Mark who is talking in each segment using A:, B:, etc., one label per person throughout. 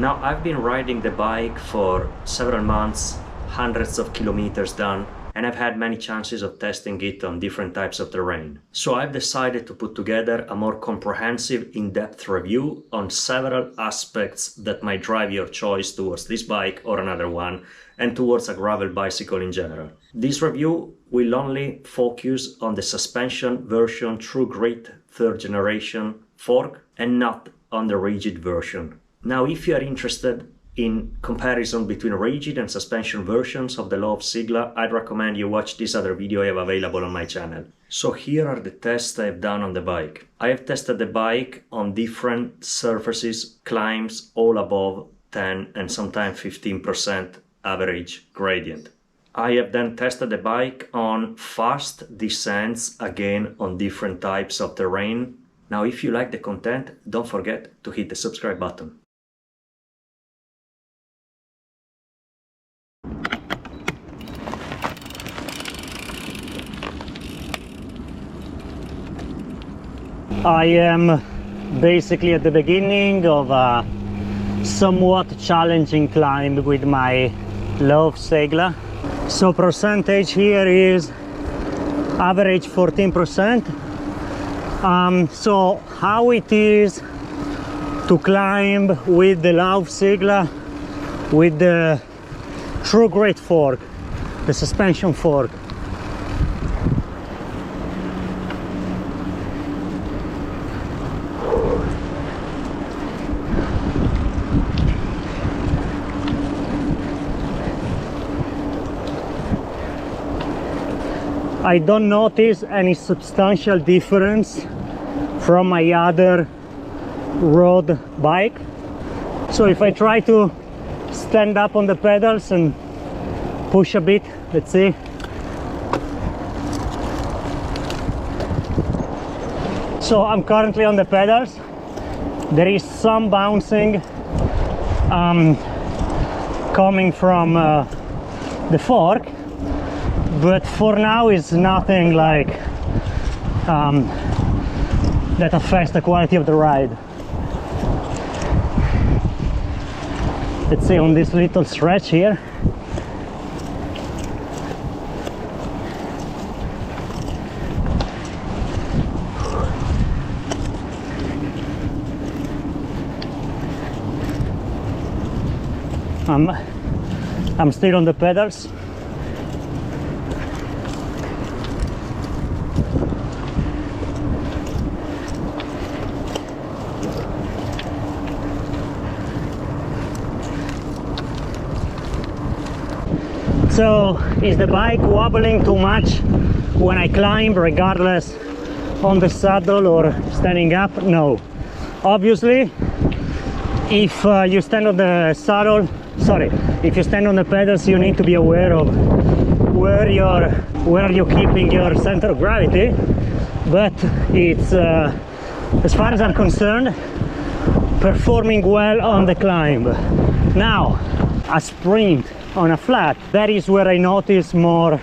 A: Now, I've been riding the bike for several months, hundreds of kilometers done, and I've had many chances of testing it on different types of terrain. So I've decided to put together a more comprehensive, in-depth review on several aspects that might drive your choice towards this bike or another one, and towards a gravel bicycle in general. This review will only focus on the suspension version True Grit 3rd generation fork and not on the rigid version. Now, if you are interested in comparison between rigid and suspension versions of the Lauf Seigla, I'd recommend you watch this other video I have available on my channel. So here are the tests I have done on the bike. I have tested the bike on different surfaces, climbs all above 10 and sometimes 15% average gradient. I have then tested the bike on fast descents, again on different types of terrain. Now, if you like the content, don't forget to hit the subscribe button. I am basically at the beginning of a somewhat challenging climb with my Lauf Seigla. So percentage here is average 14%. So how it is to climb with the Lauf Seigla with the True Grit fork, the suspension fork. I don't notice any substantial difference from my other road bike. So if I try to stand up on the pedals and push a bit, let's see. So I'm currently on the pedals. There is some bouncing coming from the fork, but for now it's nothing like that affects the quality of the ride. Let's see, on this little stretch here, I'm still on the pedals. So, is the bike wobbling too much when I climb, regardless on the saddle or standing up? No. If you stand on the saddle, if you stand on the pedals, you need to be aware of where are you keeping your center of gravity. But it's, as far as I'm concerned, performing well on the climb. Now, a sprint on a flat, that is where I notice more,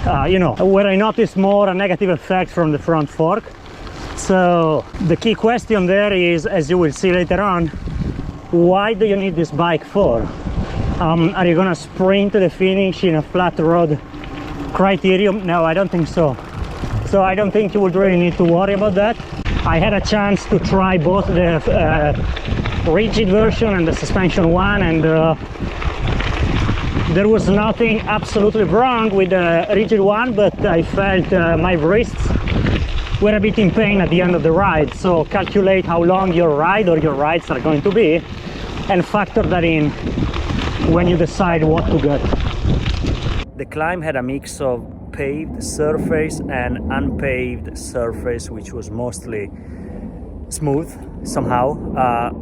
A: where I notice more a negative effect from the front fork. So the key question there is, as you will see later on, why do you need this bike for? Are you gonna sprint to the finish in a flat road criterium? No, I don't think so. So I don't think you would really need to worry about that. I had a chance to try both the rigid version and the suspension one, and there was nothing absolutely wrong with the rigid one, but I felt my wrists were a bit in pain at the end of the ride. So calculate how long your ride or your rides are going to be and factor that in when you decide what to get. The climb had a mix of paved surface and unpaved surface, which was mostly smooth somehow,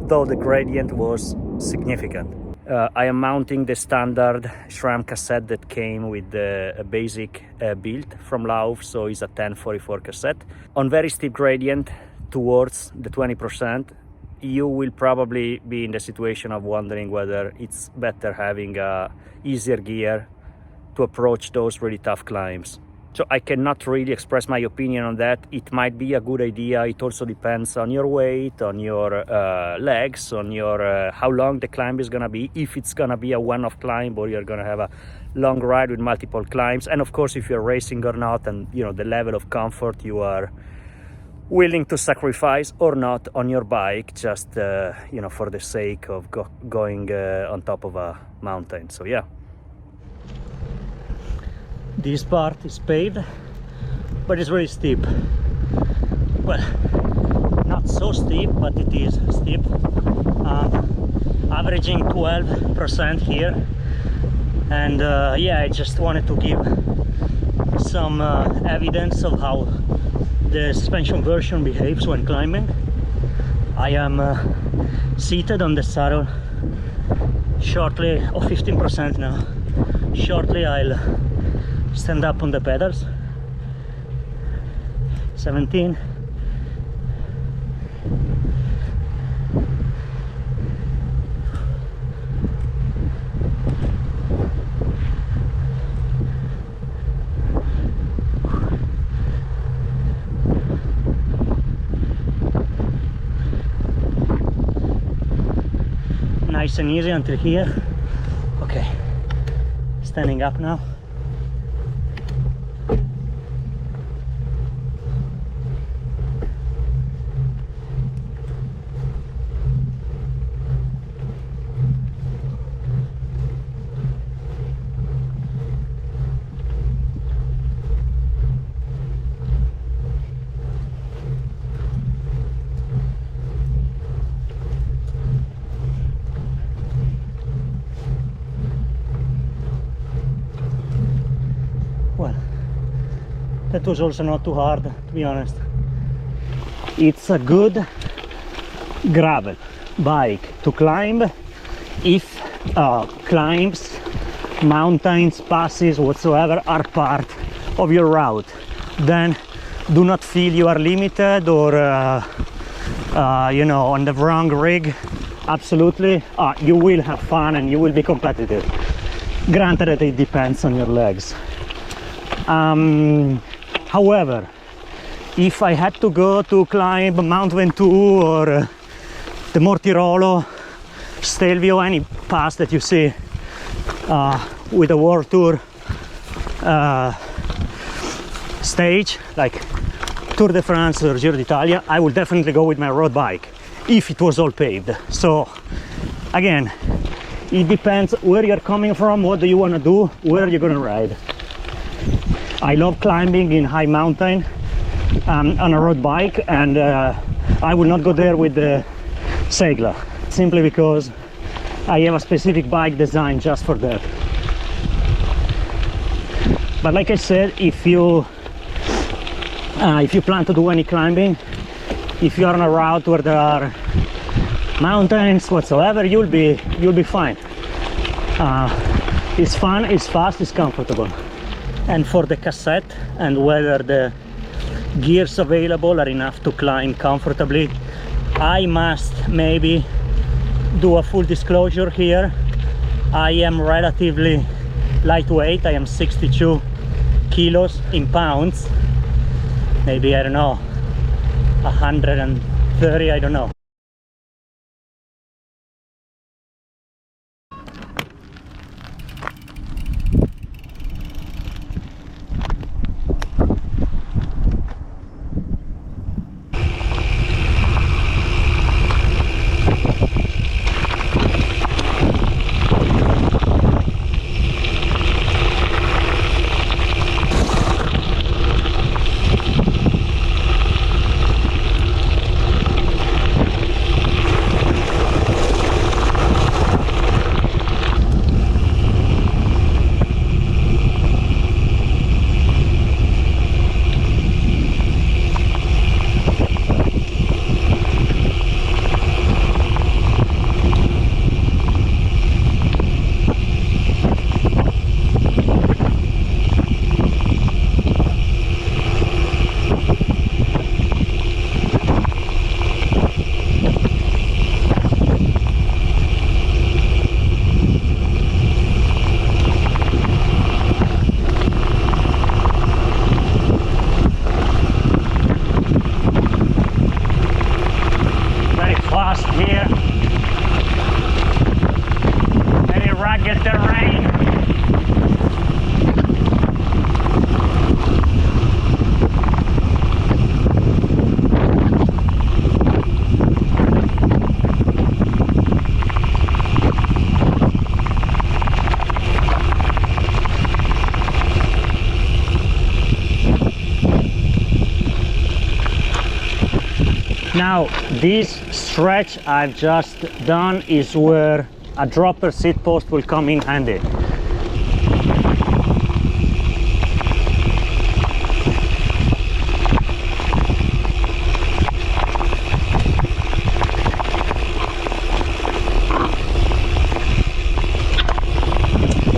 A: though the gradient was significant. I am mounting the standard SRAM cassette that came with the basic build from Lauf, so it's a 1044 cassette. On very steep gradient towards the 20%, you will probably be in the situation of wondering whether it's better having easier gear to approach those really tough climbs. So I cannot really express my opinion on that. It might be a good idea. It also depends on your weight, on your legs, on your how long the climb is gonna be, if it's gonna be a one-off climb or you're gonna have a long ride with multiple climbs, and of course if you're racing or not, and you know the level of comfort you are willing to sacrifice or not on your bike, just you know, for the sake of going on top of a mountain. So yeah. This part is paved, but it's really steep. Well, not so steep, but it is steep. Averaging 12% here. And yeah, I just wanted to give some evidence of how the suspension version behaves when climbing. I am seated on the saddle shortly, 15% now. Shortly I'll stand up on the pedals. 17. Nice and easy until here. Okay, standing up now. Well, that was also not too hard, to be honest. It's a good gravel bike to climb if climbs, mountains, passes, whatsoever are part of your route. Then do not feel you are limited or you know, on the wrong rig. Absolutely, you will have fun and you will be competitive. Granted that it depends on your legs. However, if I had to go to climb Mount Ventoux or the Mortirolo, Stelvio, any pass that you see with a World Tour stage, like Tour de France or Giro d'Italia, I would definitely go with my road bike if it was all paved. So again, it depends where you're coming from, what do you want to do, where you're going to ride. I love climbing in high mountain on a road bike, and I will not go there with the Seigla, simply because I have a specific bike designed just for that. But like I said, if you plan to do any climbing, if you are on a route where there are mountains whatsoever, you'll be fine. It's fun, it's fast, it's comfortable. And for the cassette and whether the gears available are enough to climb comfortably, I must maybe do a full disclosure here. I am relatively lightweight. I am 62 kilos in pounds, maybe, I don't know, 130, I don't know.
B: Now this stretch I've just done is where a dropper seat post will come in handy.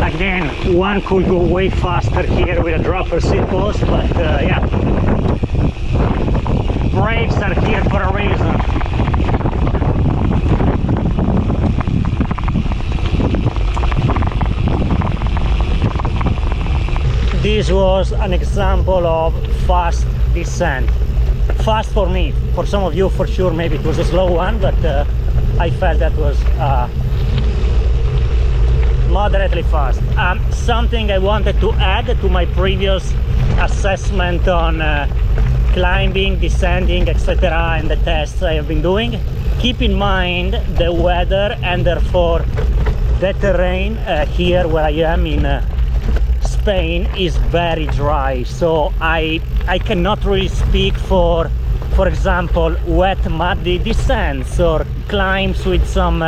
B: Again, one could go way faster here with a dropper seat post, but yeah, brakes are here for a reason. This was an example of fast descent. Fast for me, for some of you for sure maybe it was a slow one, but I felt that was moderately fast. Something I wanted to add to my previous assessment on climbing, descending, etc., and the tests I have been doing. Keep in mind the weather and therefore the terrain here where I am in Spain is very dry, so I cannot really speak for example, wet muddy descents or climbs with some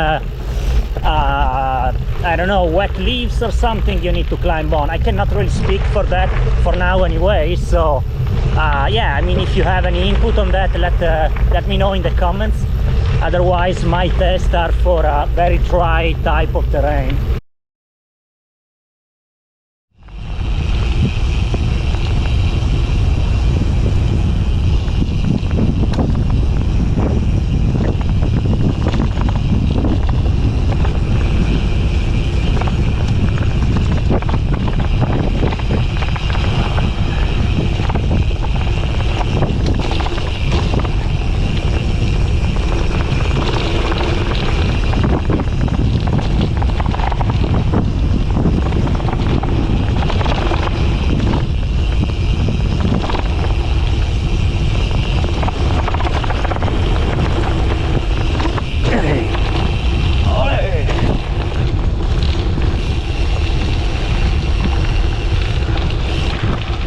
B: I don't know, wet leaves or something you need to climb on. I cannot really speak for that for now anyway, so yeah, I mean, if you have any input on that, let me know in the comments. Otherwise my tests are for a very dry type of terrain.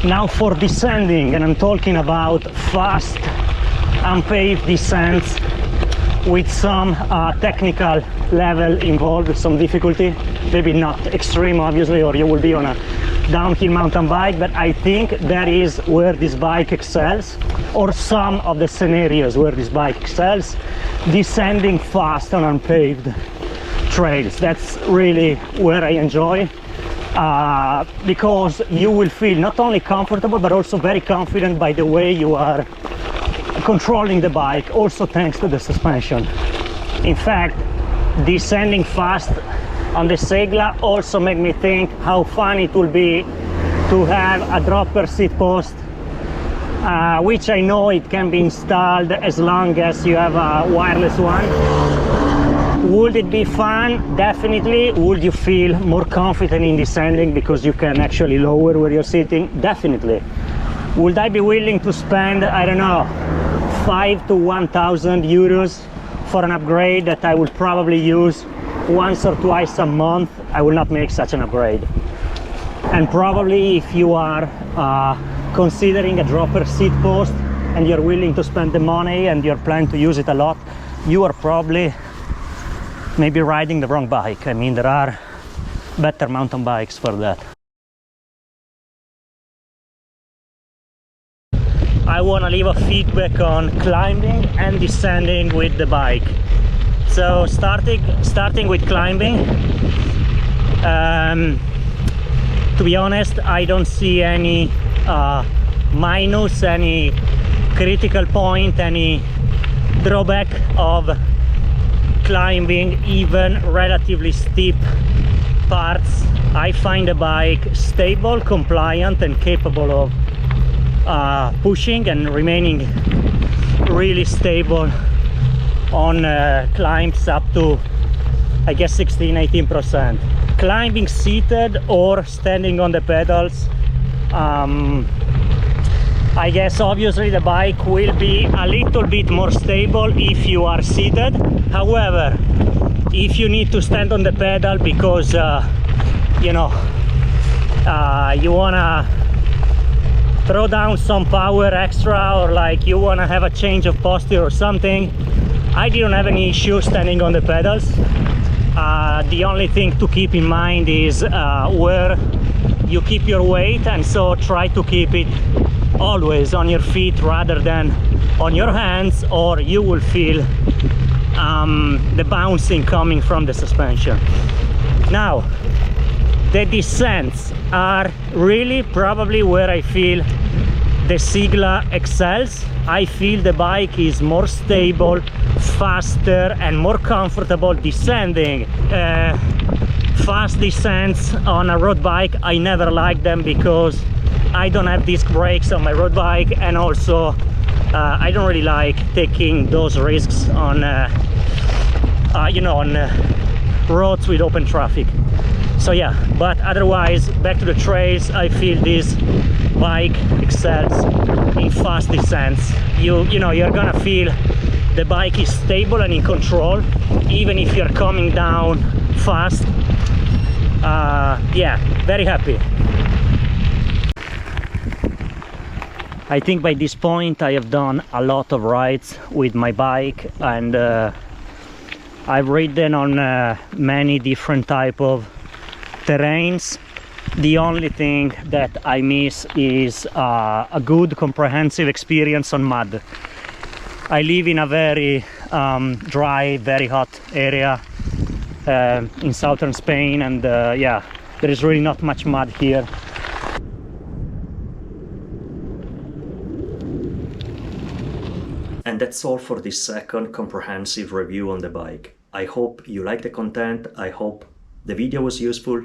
B: Now for descending, and I'm talking about fast unpaved descents with some technical level involved, some difficulty, maybe not extreme obviously, or you will be on a downhill mountain bike, but I think that is where this bike excels, or some of the scenarios where this bike excels, descending fast on unpaved trails. That's really where I enjoy. Because you will feel not only comfortable but also very confident by the way you are controlling the bike, also thanks to the suspension. In fact, descending fast on the Seigla also made me think how fun it will be to have a dropper seat post, which I know it can be installed as long as you have a wireless one. Would it be fun? Definitely. Would you feel more confident in descending because you can actually lower where you're sitting? Definitely. Would I be willing to spend, I don't know, 5 to 1,000 euros for an upgrade that I would probably use once or twice a month? I will not make such an upgrade. And probably if you are considering a dropper seat post and you're willing to spend the money and you're planning to use it a lot, you are probably maybe riding the wrong bike. I mean, there are better mountain bikes for that. I want to leave a feedback on climbing and descending with the bike. So starting with climbing, to be honest, I don't see any minus, any critical point, any drawback of climbing even relatively steep parts. I find the bike stable, compliant and capable of pushing and remaining really stable on climbs up to, I guess, 16-18%. Climbing seated or standing on the pedals, I guess obviously the bike will be a little bit more stable if you are seated. However, if you need to stand on the pedal because you know, you wanna throw down some power extra, or like you want to have a change of posture or something, I didn't have any issue standing on the pedals. The only thing to keep in mind is where you keep your weight, and so try to keep it always on your feet rather than on your hands, or you will feel the bouncing coming from the suspension. Now, the descents are really probably where I feel the Seigla excels. I feel the bike is more stable, faster and more comfortable descending. Fast descents on a road bike, I never like them because I don't have disc brakes on my road bike, and also I don't really like taking those risks on you know, on roads with open traffic. So yeah, but otherwise, back to the trails, I feel this bike excels in fast descents. You know, you're gonna feel the bike is stable and in control, even if you're coming down fast. Yeah, very happy. I think by this point I have done a lot of rides with my bike, and I've ridden on many different type of terrains. The only thing that I miss is a good comprehensive experience on mud. I live in a very dry, very hot area in southern Spain, and yeah, there is really not much mud here.
A: And that's all for this second comprehensive review on the bike. I hope you like the content, I hope the video was useful,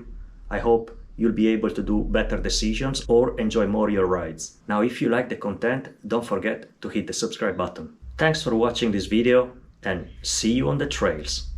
A: I hope you'll be able to do better decisions or enjoy more your rides. Now, if you like the content, don't forget to hit the subscribe button. Thanks for watching this video, and see you on the trails.